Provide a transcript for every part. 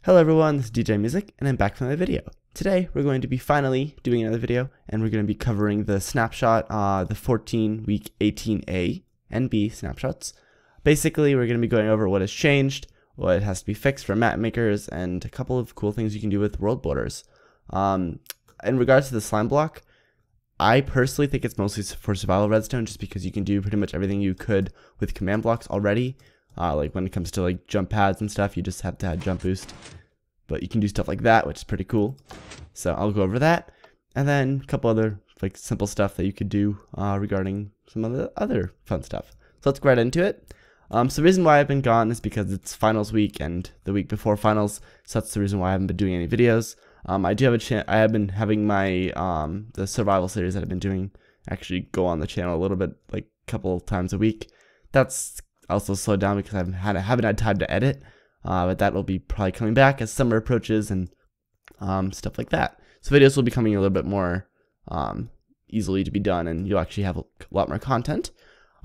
Hello everyone, this is Djimusic, and I'm back for another video. Today, we're going to be finally doing another video, and we're going to be covering the snapshot, the 14-week 18A and B snapshots. Basically, we're going to be going over what has changed, what has to be fixed for map makers, and a couple of cool things you can do with world borders. In regards to the SlimeBlock, I personally think it's mostly for survival redstone, just because you can do pretty much everything you could with command blocks already. Like when it comes to like jump pads and stuff, you just have to add jump boost. But you can do stuff like that, which is pretty cool. So I'll go over that. And then a couple other like simple stuff that you could do regarding some of the other fun stuff. So let's go right into it. So the reason why I've been gone is because it's finals week and the week before finals. So that's the reason why I haven't been doing any videos. I do have a chance. I have been having my the survival series that I've been doing actually go on the channel a little bit, like a couple of times a week. That's also slowed down because I haven't had time to edit. But that will be probably coming back as summer approaches and stuff like that. So videos will be coming a little bit more easily to be done, and you'll actually have a lot more content.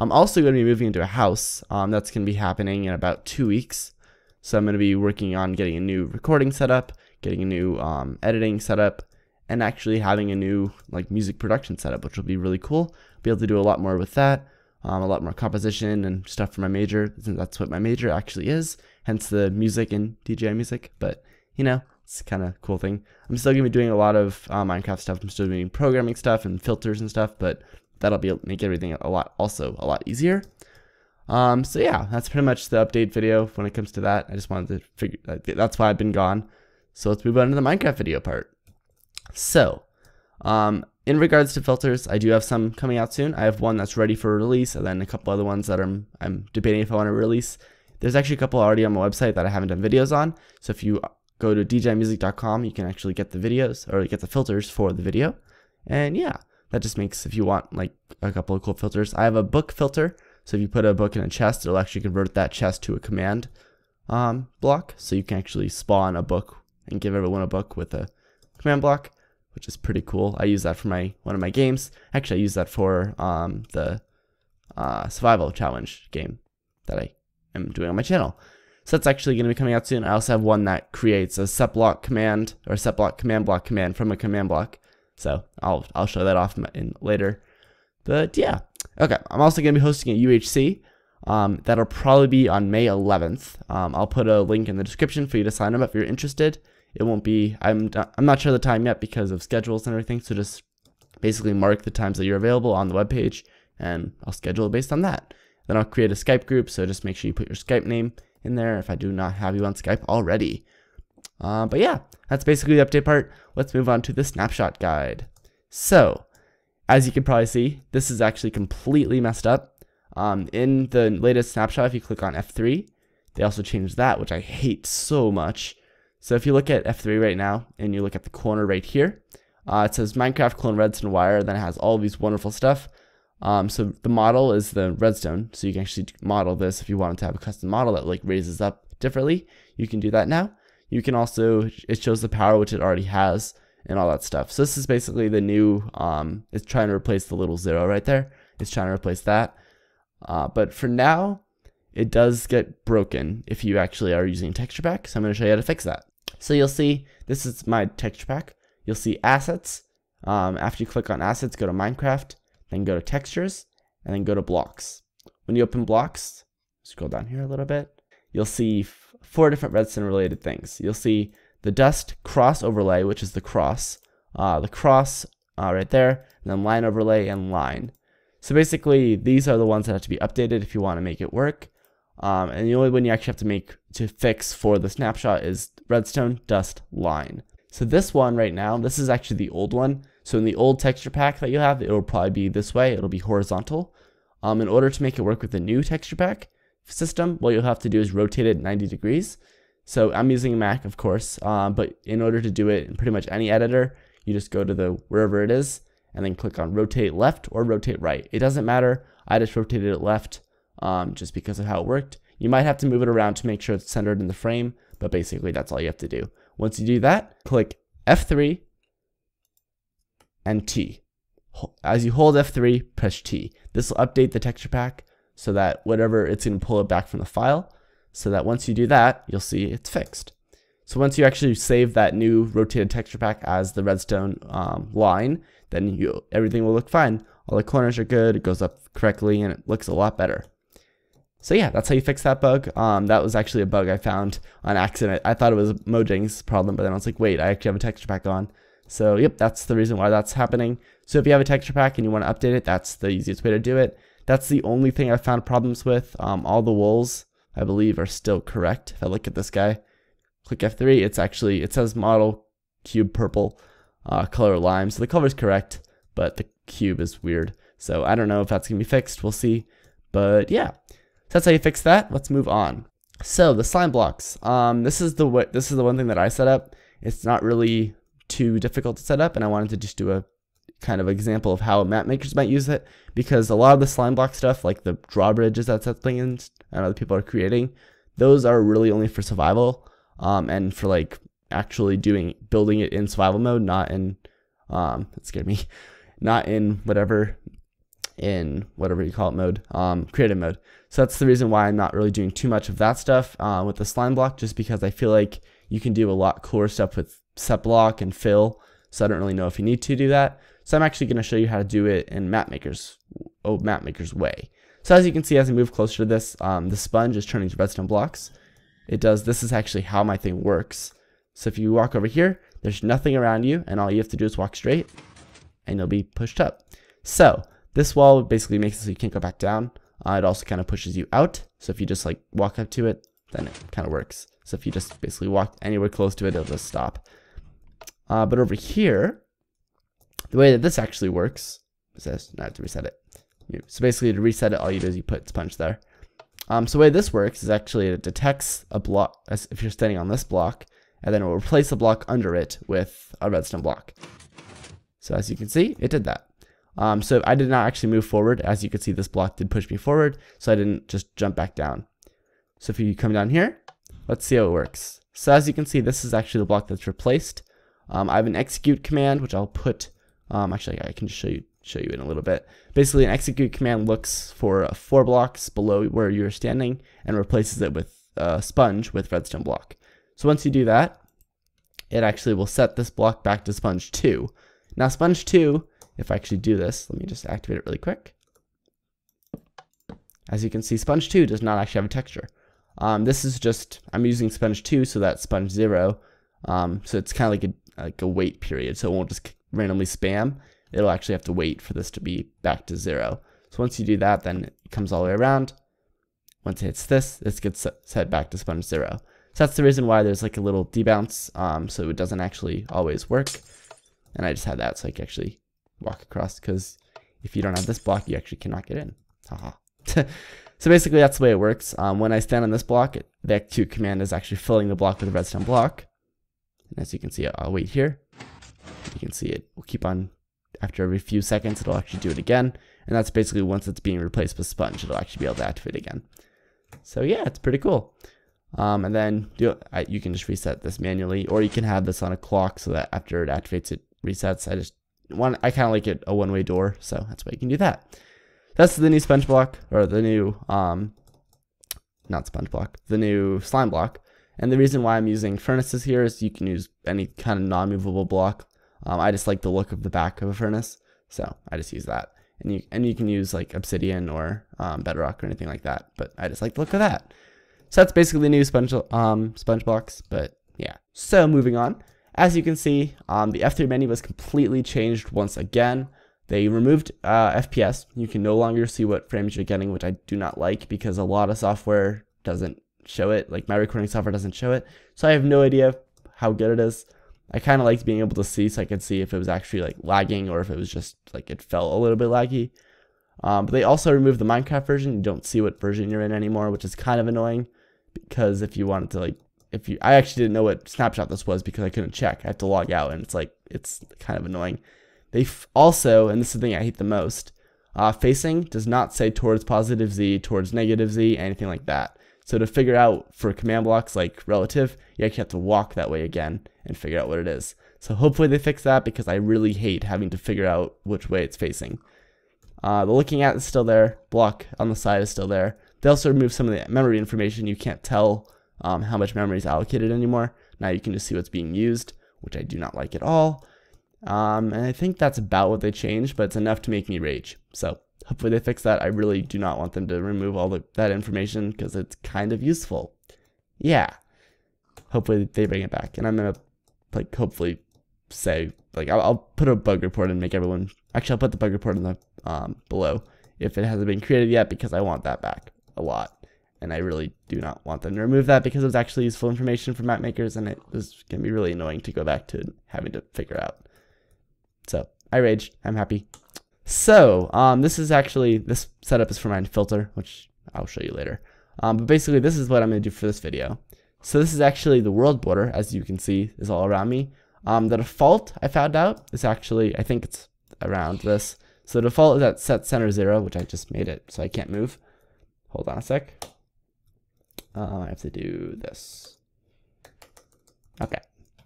I'm also going to be moving into a house. That's going to be happening in about 2 weeks. So I'm going to be working on getting a new recording setup, getting a new editing setup, and actually having a new like music production setup, which will be really cool. Be able to do a lot more with that. A lot more composition and stuff for my major, since that's what my major actually is, hence the music and Djimusic. But you know, it's kind of cool thing. I'm still gonna be doing a lot of Minecraft stuff. I'm still doing programming stuff and filters and stuff, but that'll make everything a lot easier. So yeah, that's pretty much the update video when it comes to that. I just wanted to figure that's why I've been gone. So let's move on to the Minecraft video part. So in regards to filters, I do have some coming out soon. I have one that's ready for release, and then a couple other ones that I'm debating if I want to release. There's actually a couple already on my website that I haven't done videos on. So if you go to djimusic.com, you can actually get the videos or get the filters for the video. And yeah, that just makes, if you want like a couple of cool filters. I have a book filter. So if you put a book in a chest, it'll actually convert that chest to a command block. So you can actually spawn a book and give everyone a book with a command block, which is pretty cool. I use that for one of my games. Actually, I use that for the survival challenge game that I am doing on my channel. So that's actually going to be coming out soon. I also have one that creates a SlimeBlock command or SlimeBlock command block command from a command block. So I'll show that off in later. But yeah, okay. I'm also going to be hosting a UHC. That'll probably be on May 11th. I'll put a link in the description for you to sign up if you're interested. It won't be, I'm not sure the time yet because of schedules and everything, so just basically mark the times that you're available on the webpage, and I'll schedule it based on that. Then I'll create a Skype group, so just make sure you put your Skype name in there if I do not have you on Skype already. But yeah, that's basically the update part. Let's move on to the snapshot guide. So, as you can probably see, this is actually completely messed up. In the latest snapshot, if you click on F3, they also changed that, which I hate so much. So if you look at F3 right now, and you look at the corner right here, it says Minecraft clone redstone wire, then it has all these wonderful stuff. So the model is the redstone, so you can actually model this if you wanted to have a custom model that like raises up differently. You can do that now. You can also, it shows the power, which it already has, and all that stuff. So this is basically the new, it's trying to replace the little 0 right there. It's trying to replace that. But for now, it does get broken if you actually are using a texture pack, so I'm going to show you how to fix that. So you'll see, this is my texture pack. You'll see assets. After you click on assets, go to Minecraft, then go to textures, and then go to blocks. When you open blocks, scroll down here a little bit, you'll see 4 different redstone related things. You'll see the dust cross overlay, which is the cross right there, and then line overlay and line. So basically, these are the ones that have to be updated if you want to make it work. And the only one you actually have to fix for the snapshot is redstone dust line. So this one right now, this is actually the old one. So in the old texture pack that you have, it will probably be this way. It'll be horizontal. In order to make it work with the new texture pack system, what you'll have to do is rotate it 90 degrees. So I'm using a Mac, of course, but in order to do it in pretty much any editor, you just go to the wherever it is and then click on rotate left or rotate right. It doesn't matter. I just rotated it left. Just because of how it worked. You might have to move it around to make sure it's centered in the frame, but basically that's all you have to do. Once you do that, click F3 and T. As you hold F3, press T. This will update the texture pack so that whatever, it's going to pull it back from the file, so that once you do that, you'll see it's fixed. So once you actually save that new rotated texture pack as the redstone line, then everything will look fine. All the corners are good, it goes up correctly, and it looks a lot better. So yeah, that's how you fix that bug. That was actually a bug I found on accident. I thought it was Mojang's problem, but then I was like, wait, I actually have a texture pack on. So yep, that's the reason why that's happening. So if you have a texture pack and you want to update it, that's the easiest way to do it. That's the only thing I found problems with. All the wools, I believe, are still correct. If I look at this guy, click F3, it says model cube purple, color lime. So the color is correct, but the cube is weird. So I don't know if that's gonna be fixed. We'll see. But yeah, so that's how you fix that. Let's move on. So the slime blocks. This is the one thing that I set up. It's not really too difficult to set up, and I wanted to just do a kind of example of how map makers might use it, because a lot of the slime block stuff, like the drawbridges that Sethlings and other people are creating, those are really only for survival, and for like actually building it in survival mode, not in that scared me, not in whatever you call it mode, creative mode. So that's the reason why I'm not really doing too much of that stuff with the slime block, just because I feel like you can do a lot cooler stuff with set block and fill. So I don't really know if you need to do that. So I'm actually going to show you how to do it in map maker's way. So as you can see, as I move closer to this, the sponge is turning to redstone blocks. This is actually how my thing works. So if you walk over here, there's nothing around you, and all you have to do is walk straight, and you'll be pushed up. So this wall basically makes it so you can't go back down. It also kind of pushes you out. So if you just like walk up to it, then it kind of works. So if you just basically walk anywhere close to it, it'll just stop. But over here, the way that this actually works is this. Now I have to reset it. So basically to reset it, all you do is you put sponge there. So the way this works is actually it detects a block, as if you're standing on this block, and then it will replace the block under it with a redstone block. So as you can see, it did that. So I did not actually move forward. As you can see, this block did push me forward, so I didn't just jump back down. So if you come down here, let's see how it works. So as you can see, this is actually the block that's replaced. I have an execute command, which I'll put, actually I can just show you in a little bit. Basically, an execute command looks for 4 blocks below where you're standing and replaces it with sponge with redstone block. So once you do that, it actually will set this block back to sponge 2. Now sponge 2, if I actually do this, let me just activate it really quick. As you can see, sponge 2 does not actually have a texture. This is just, I'm using sponge 2 so that sponge 0, so it's kind of like a wait period, so it won't just randomly spam. It'll actually have to wait for this to be back to 0. So once you do that, then it comes all the way around. Once it hits this gets set back to sponge 0. So that's the reason why there's like a little debounce, so it doesn't actually always work. And I just had that so I can actually walk across, because if you don't have this block, you actually cannot get in. Haha. So basically that's the way it works. When I stand on this block, the execute command is actually filling the block with a redstone block. And as you can see, I'll wait here. You can see it will keep on, after every few seconds, it'll actually do it again. And that's basically once it's being replaced with sponge, it'll actually be able to activate again. So yeah, it's pretty cool. And then you can just reset this manually, or you can have this on a clock so that after it activates, it resets. I kind of like it a one-way door, so that's why you can do that. That's the new sponge block, or the new, not sponge block, the new slime block. And the reason why I'm using furnaces here is you can use any kind of non-movable block. I just like the look of the back of a furnace, so I just use that. And you can use like obsidian or bedrock or anything like that, but I just like the look of that. So that's basically the new sponge blocks, but yeah. So moving on, as you can see, the F3 menu was completely changed once again. They removed FPS. You can no longer see what frames you're getting, which I do not like, because a lot of software doesn't show it. Like my recording software doesn't show it, so I have no idea how good it is. I kind of liked being able to see, so I could see if it was actually like lagging or if it was just like it felt a little bit laggy. But they also removed the Minecraft version. You don't see what version you're in anymore, which is kind of annoying, because if you wanted to like, I actually didn't know what snapshot this was because I couldn't check. I have to log out, and it's kind of annoying. They also, and this is the thing I hate the most, facing does not say towards positive Z, towards negative Z, anything like that. So to figure out for command blocks like relative, you actually have to walk that way again and figure out what it is. So hopefully they fix that, because I really hate having to figure out which way it's facing. The looking at is still there. Block on the side is still there. They also removed some of the memory information. You can't tell how much memory is allocated anymore. Now you can just see what's being used, which I do not like at all. And I think that's about what they changed, but it's enough to make me rage. So hopefully they fix that. I really do not want them to remove all that information because it's kind of useful. Yeah. Hopefully they bring it back. And I'm going to like hopefully say, like, I'll put a bug report and make everyone, actually I'll put the bug report in the below if it hasn't been created yet, because I want that back a lot. And I really do not want them to remove that because it was actually useful information for map makers, and it was going to be really annoying to go back to having to figure out. So I raged. I'm happy. So this setup is for my filter, which I'll show you later. But basically this is what I'm going to do for this video. So this is actually the world border, as you can see, is all around me. The default I found out is actually, I think it's around this. So the default is at set center 0, which I just made it so I can't move. Hold on a sec. I have to do this. Okay,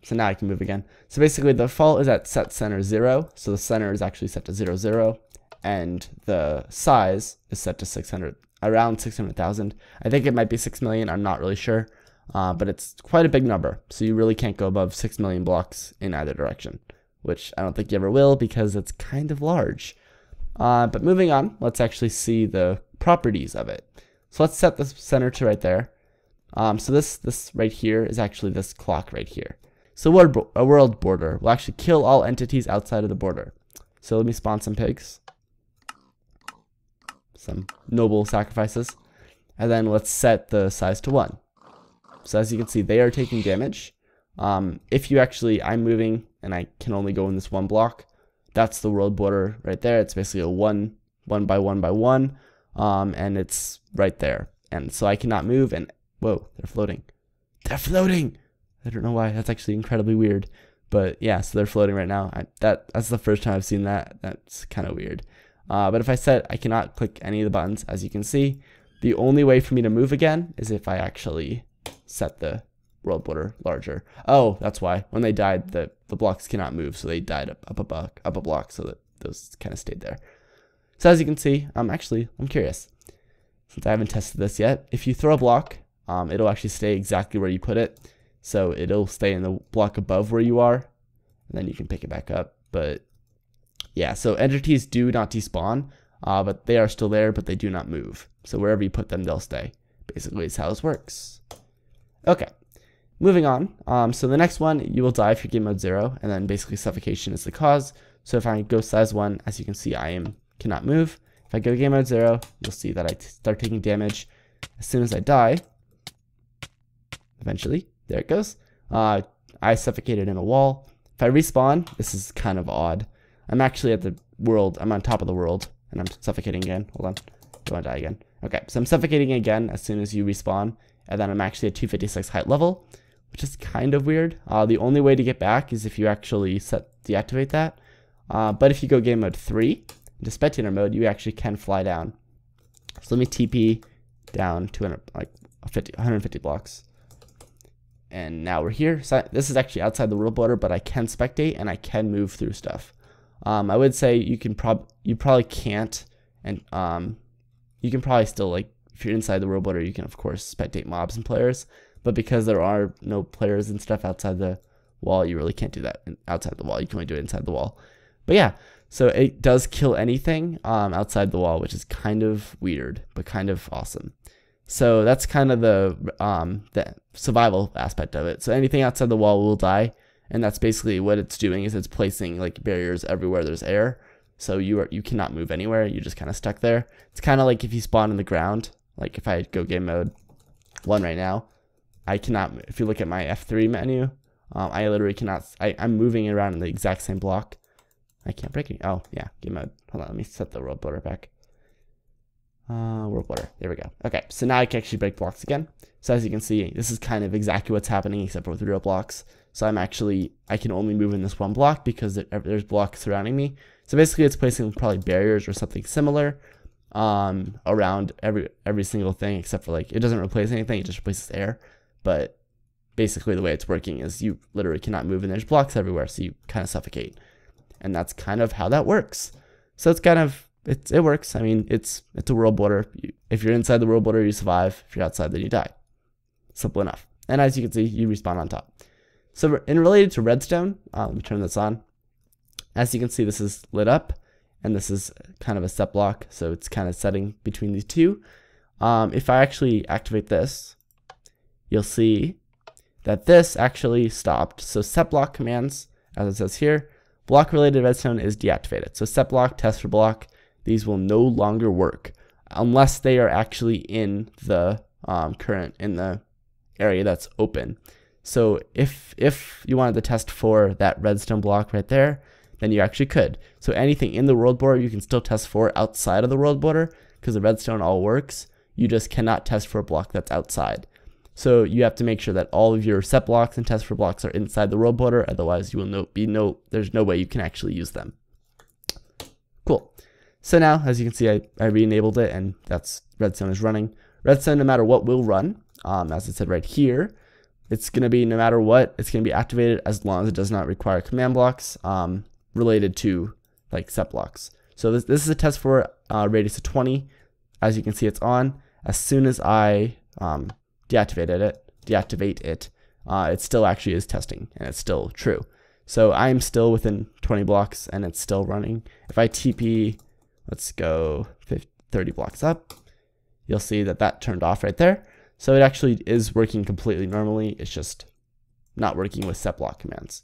so now I can move again. So basically the default is at set center 0. So the center is actually set to 0, 0. And the size is set to around 600,000. I think it might be 6 million. I'm not really sure. But it's quite a big number. So you really can't go above 6 million blocks in either direction, which I don't think you ever will because it's kind of large. But moving on, let's actually see the properties of it. So let's set the center to right there. So this right here is actually this clock right here. So a world border will actually kill all entities outside of the border. So let me spawn some pigs. Some noble sacrifices. And then let's set the size to 1. So as you can see, they are taking damage. If you actually, I'm moving and I can only go in this one block. That's the world border right there. It's basically a 1 by 1 by 1. And it's right there. And so I cannot move, and whoa, they're floating. They're floating! I don't know why. That's actually incredibly weird. But yeah, so they're floating right now. That's the first time I've seen that. That's kind of weird. But if I set, I cannot click any of the buttons, as you can see. The only way for me to move again is if I actually set the world border larger. Oh, that's why. When they died, the blocks cannot move, so they died up a block, so that those kind of stayed there. So as you can see, I'm curious. Since I haven't tested this yet, if you throw a block, it'll actually stay exactly where you put it. So it'll stay in the block above where you are, and then you can pick it back up. But yeah, so entities do not despawn, but they are still there, but they do not move. So wherever you put them, they'll stay. Basically, is how this works. Okay, moving on. So the next one, you will die if you're game mode 0, and then basically suffocation is the cause. So if I go size 1, as you can see, cannot move. If I go game mode 0, you'll see that I start taking damage as soon as I die. Eventually, there it goes. I suffocated in a wall. If I respawn, this is kind of odd. I'm actually at the world. I'm on top of the world, and I'm suffocating again. Hold on, don't want to die again. Okay, so I'm suffocating again as soon as you respawn, and then I'm actually at 256 height level, which is kind of weird. The only way to get back is if you actually deactivate that. But if you go game mode 3, into spectator mode, you actually can fly down. So let me TP down to 150 blocks. And now we're here. So this is actually outside the world border, but I can spectate and I can move through stuff. I would say you probably can't, and you can probably still, like, if you're inside the world border, you can of course spectate mobs and players. But because there are no players and stuff outside the wall, you really can't do that outside the wall. You can only do it inside the wall. But yeah, so it does kill anything outside the wall, which is kind of weird, but kind of awesome. So that's kind of the survival aspect of it. So anything outside the wall will die, and that's basically what it's doing, is it's placing like barriers everywhere there's air. So you cannot move anywhere. You're just kind of stuck there. It's kind of like if you spawn in the ground. Like if I go game mode 1 right now, I cannot. If you look at my F3 menu, I literally cannot. I'm moving around in the exact same block. I can't break it. Oh yeah, game mode. Hold on, let me set the world border back. World border. There we go. Okay, so now I can actually break blocks again. So as you can see, this is kind of exactly what's happening, except for with real blocks. So I can only move in this one block because there's blocks surrounding me. So basically, it's placing probably barriers or something similar around every single thing, except for, like, it doesn't replace anything. It just replaces air. But basically, the way it's working is you literally cannot move, and there's blocks everywhere, so you kind of suffocate. And that's kind of how that works. So it's kind of, it works. I mean, it's a world border. If you're inside the world border, you survive. If you're outside, then you die. Simple enough. And as you can see, you respawn on top. So in related to Redstone, let me turn this on. As you can see, this is lit up, and this is kind of a step block, so it's kind of setting between these two. If I actually activate this, you'll see that this actually stopped. So set block commands, as it says here, block related redstone is deactivated. So set block, test for block, these will no longer work unless they are actually in the in the area that's open. So if you wanted to test for that redstone block right there, then you actually could. So anything in the world border you can still test for outside of the world border because the redstone all works. You just cannot test for a block that's outside. So you have to make sure that all of your set blocks and test for blocks are inside the world border. Otherwise, you will there's no way you can actually use them. Cool. So now, as you can see, I re-enabled it, and that's Redstone is running. Redstone, no matter what, will run. As it said right here, it's going to be no matter what, it's going to be activated as long as it does not require command blocks related to like set blocks. So this is a test for radius of 20. As you can see, it's on. As soon as I deactivate it, it still actually is testing, and it's still true. So I am still within 20 blocks, and it's still running. If I TP, let's go 30 blocks up, you'll see that that turned off right there. So it actually is working completely normally. It's just not working with set block commands.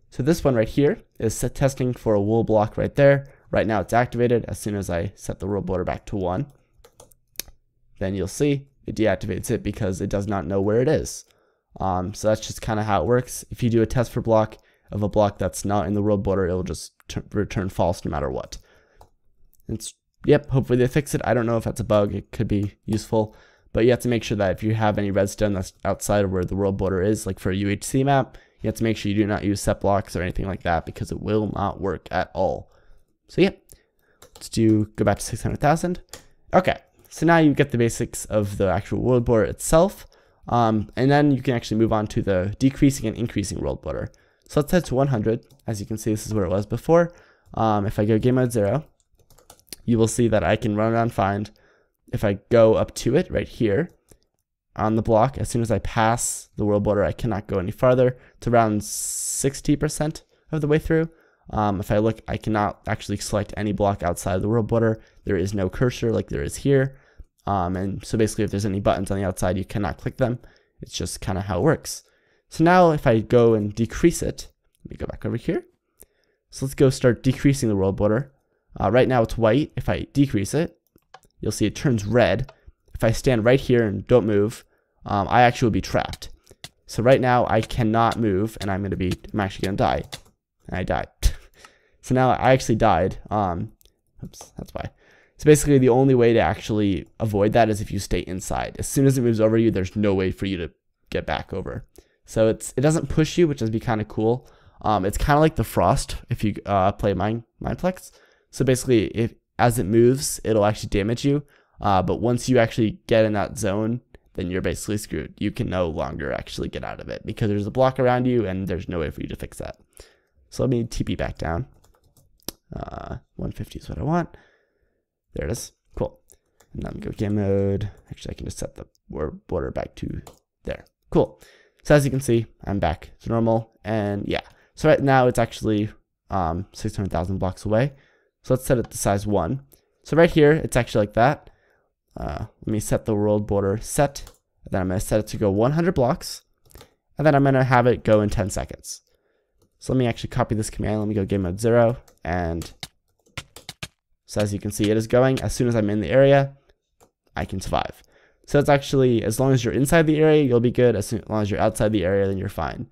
So this one right here is testing for a wool block right there. Right now it's activated. As soon as I set the world border back to 1, then you'll see it deactivates it because it does not know where it is. So that's just kind of how it works. If you do a test for block of a block that's not in the world border, it will just return false no matter what. Yep, hopefully they fix it. I don't know if that's a bug. It could be useful. But you have to make sure that if you have any redstone that's outside of where the world border is, like for a UHC map, you have to make sure you do not use set blocks or anything like that because it will not work at all. So yeah, let's go back to 600,000. Okay, so now you get the basics of the actual world border itself. And then you can actually move on to the decreasing and increasing world border. So let's head to 100. As you can see, this is where it was before. If I go game mode 0, you will see that I can run around find. If I go up to it right here on the block, as soon as I pass the world border, I cannot go any farther. It's around 60% of the way through. If I look, I cannot actually select any block outside of the world border. There is no cursor like there is here. And so basically if there's any buttons on the outside, you cannot click them. It's just kind of how it works. So now if I go and decrease it, let me go back over here. So let's go start decreasing the world border. Right now it's white. If I decrease it, you'll see it turns red. If I stand right here and don't move, I actually will be trapped. So right now I cannot move, and I'm actually gonna die. And I died. So now I actually died. Oops, that's why. So basically the only way to actually avoid that is if you stay inside. As soon as it moves over you, there's no way for you to get back over. So it doesn't push you, which does be kind of cool. It's kind of like the frost if you play Mineplex. So basically, as it moves, it'll actually damage you. But once you actually get in that zone, then you're basically screwed. You can no longer actually get out of it because there's a block around you and there's no way for you to fix that. So let me TP back down. 150 is what I want. There it is. Cool. And then go game mode. Actually, I can just set the border back to there. Cool. So as you can see, I'm back to normal. And yeah, so right now it's actually 600,000 blocks away. So let's set it to size 1. So right here, it's actually like that. Let me set the world border set. Then I'm going to set it to go 100 blocks. And then I'm going to have it go in 10 seconds. So let me actually copy this command. Let me go game mode 0. And so as you can see, it is going. As soon as I'm in the area, I can survive. So it's actually, as long as you're inside the area, you'll be good. As long as you're outside the area, then you're fine.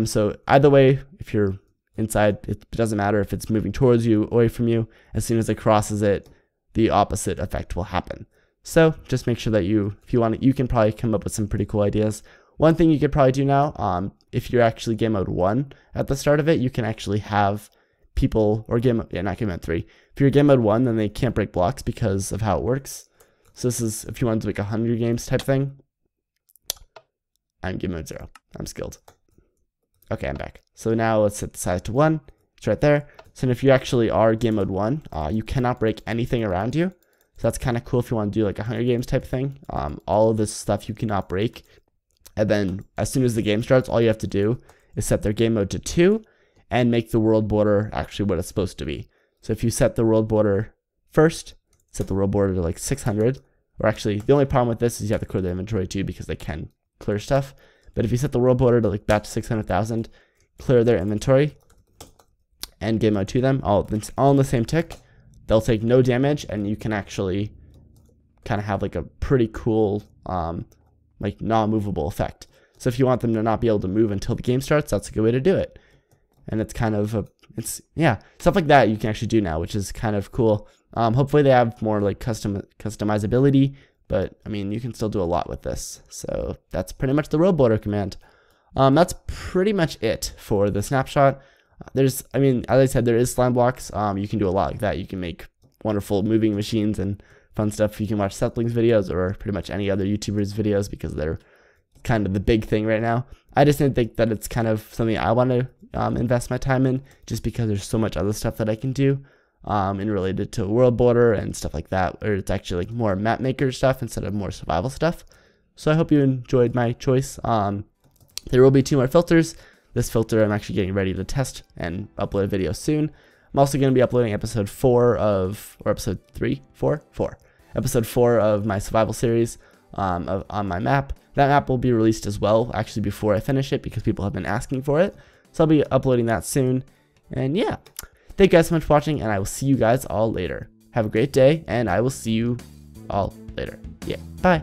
So either way, if you're inside, it doesn't matter if it's moving towards you, away from you. As soon as it crosses it, the opposite effect will happen. So just make sure that if you want to, you can probably come up with some pretty cool ideas. One thing you could probably do now, if you're actually game mode 1 at the start of it, you can actually have people, or not game mode 3. If you're game mode 1, then they can't break blocks because of how it works. So this is if you want to do like a Hunger Games type thing. I'm game mode 0. I'm skilled. Okay, I'm back. So now let's set the size to 1. It's right there. So if you actually are game mode 1, you cannot break anything around you. So that's kind of cool if you want to do like a Hunger Games type thing. All of this stuff you cannot break. And then as soon as the game starts, all you have to do is set their game mode to 2 and make the world border actually what it's supposed to be. So if you set the world border first, set the world border to like 600, or actually the only problem with this is you have to clear the inventory too because they can clear stuff. But if you set the world border to like back to 600,000, clear their inventory and game mode to them, all in the same tick, they'll take no damage, and you can actually kind of have like a pretty cool like non-movable effect. So if you want them to not be able to move until the game starts, that's a good way to do it. And it's kind of stuff like that you can actually do now, which is kind of cool. Hopefully they have more like customizability, but I mean, you can still do a lot with this. So that's pretty much the Worldborder command. That's pretty much it for the snapshot. As I said, there is SlimeBlocks. You can do a lot like that. You can make wonderful moving machines and fun stuff. You can watch Settlings videos or pretty much any other YouTubers videos because they're kind of the big thing right now. I just didn't think that it's kind of something I want to invest my time in, just because there's so much other stuff that I can do and related to Worldborder and stuff like that, where it's actually like more map maker stuff instead of more survival stuff. So I hope you enjoyed my choice. There will be 2 more filters. This filter I'm actually getting ready to test and upload a video soon. I'm also going to be uploading episode 4 of my survival series on my map. That map will be released as well, actually before I finish it, because people have been asking for it. So I'll be uploading that soon. And yeah, thank you guys so much for watching, and I will see you guys all later. Have a great day, and I will see you all later. Yeah, bye.